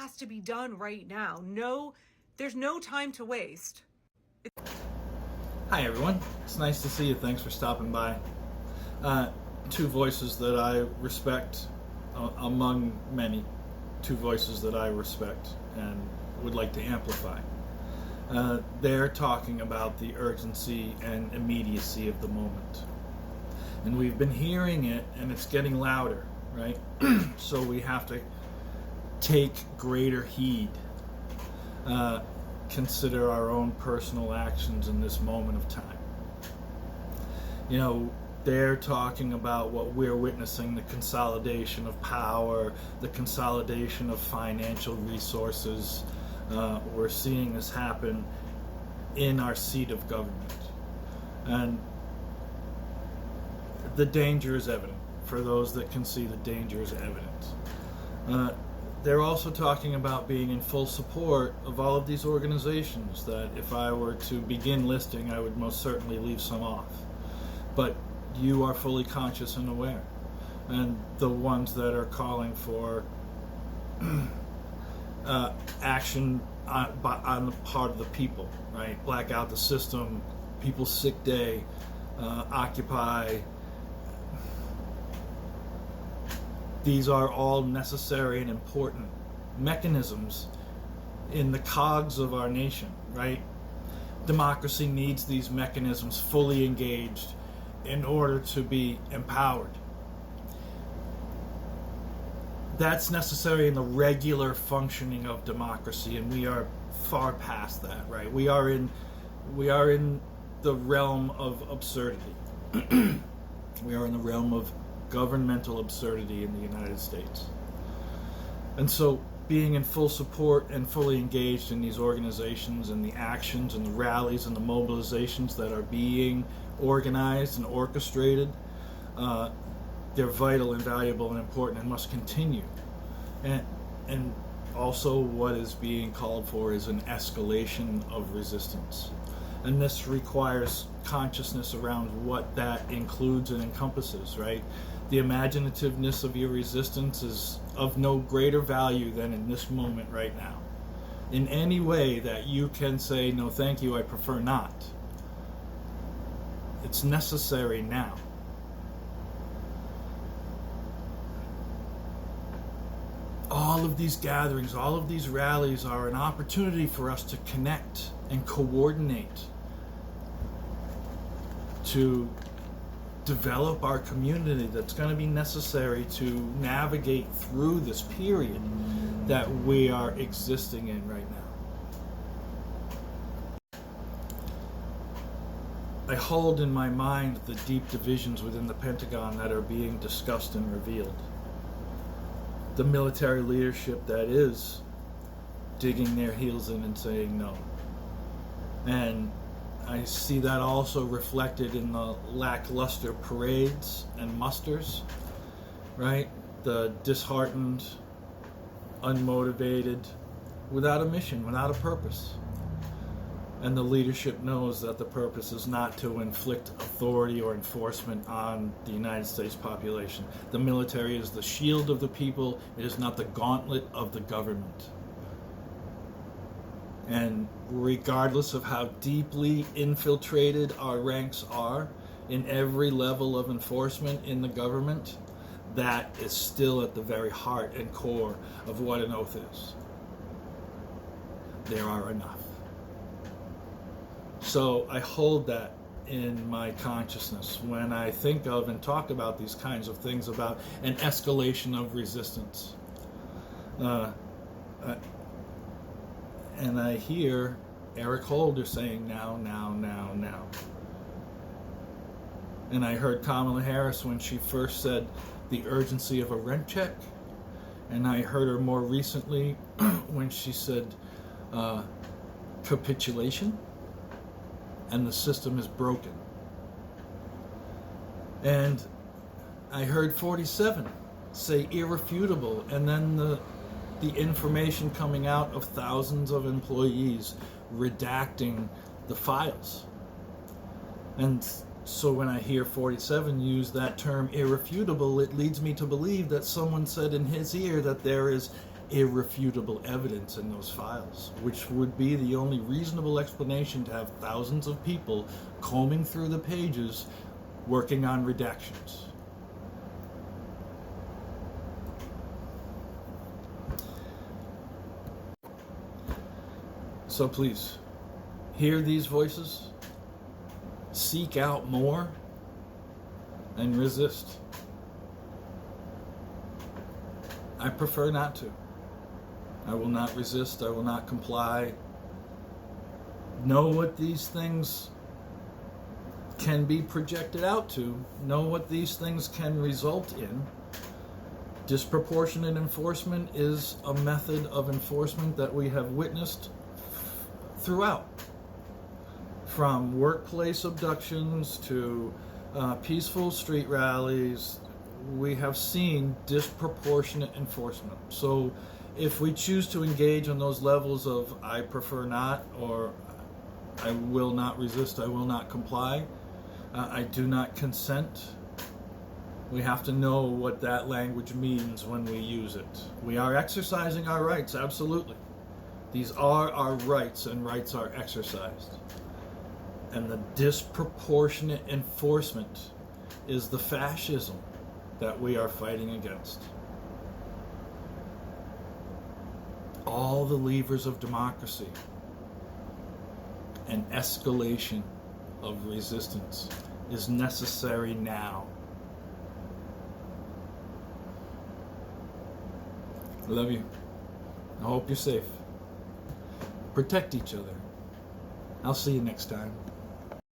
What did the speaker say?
has to be done right now. There's no time to waste. Hi everyone, it's nice to see you. Thanks for stopping by. Two voices that I respect, among many, two voices that I respect and would like to amplify. They're talking about the urgency and immediacy of the moment. And we've been hearing it, and it's getting louder, right? So we have to take greater heed, consider our own personal actions in this moment of time. You know, they're talking about what we're witnessing, the consolidation of power, the consolidation of financial resources. We're seeing this happen in our seat of government. And the danger is evident. For those that can see, the danger is evident. They're also talking about being in full support of all of these organizations that if I were to begin listing, I would most certainly leave some off. But you are fully conscious and aware. And the ones that are calling for action on the part of the people, right? Black out the system, People's Sick Day, Occupy. These are all necessary and important mechanisms in the cogs of our nation, right? Democracy needs these mechanisms fully engaged in order to be empowered. That's necessary in the regular functioning of democracy, and we are far past that, right? We are in the realm of absurdity. We are in the realm of governmental absurdity in the United States. And so being in full support and fully engaged in these organizations and the actions and the rallies and the mobilizations that are being organized and orchestrated, they're vital and valuable and important and must continue. And also what is being called for is an escalation of resistance. And this requires consciousness around what that includes and encompasses, right? The imaginativeness of your resistance is of no greater value than in this moment right now. In any way that you can say, no thank you, I prefer not, it's necessary now. All of these gatherings, all of these rallies are an opportunity for us to connect and coordinate, to develop our community that's going to be necessary to navigate through this period that we are existing in right now. I hold in my mind the deep divisions within the Pentagon that are being discussed and revealed. The military leadership that is digging their heels in and saying no. And I see that also reflected in the lackluster parades and musters, right? The disheartened, unmotivated, without a mission, without a purpose. And the leadership knows that the purpose is not to inflict authority or enforcement on the United States population. The military is the shield of the people. It is not the gauntlet of the government. And regardless of how deeply infiltrated our ranks are in every level of enforcement in the government, that is still at the very heart and core of what an oath is. There are enough. So I hold that in my consciousness when I think of and talk about these kinds of things, about an escalation of resistance. And I hear Eric Holder saying now, now, now, now. And I heard Kamala Harris when she first said the urgency of a rent check. And I heard her more recently when she said capitulation. And the system is broken. And I heard 47 say irrefutable, and then the information coming out of thousands of employees redacting the files. And so when I hear 47 use that term irrefutable, it leads me to believe that someone said in his ear that there is irrefutable evidence in those files, which would be the only reasonable explanation to have thousands of people combing through the pages working on redactions. So please, hear these voices, seek out more, and resist. I prefer not to. I will not resist. I will not comply. Know what these things can be projected out to. Know what these things can result in. Disproportionate enforcement is a method of enforcement that we have witnessed throughout. From workplace abductions to peaceful street rallies, we have seen disproportionate enforcement. So if we choose to engage on those levels of I prefer not, or I will not resist, I will not comply, I do not consent, we have to know what that language means when we use it. We are exercising our rights, absolutely. These are our rights, and rights are exercised. And the disproportionate enforcement is the fascism that we are fighting against. All the levers of democracy, an escalation of resistance is necessary now. I love you. I hope you're safe. Protect each other. I'll see you next time.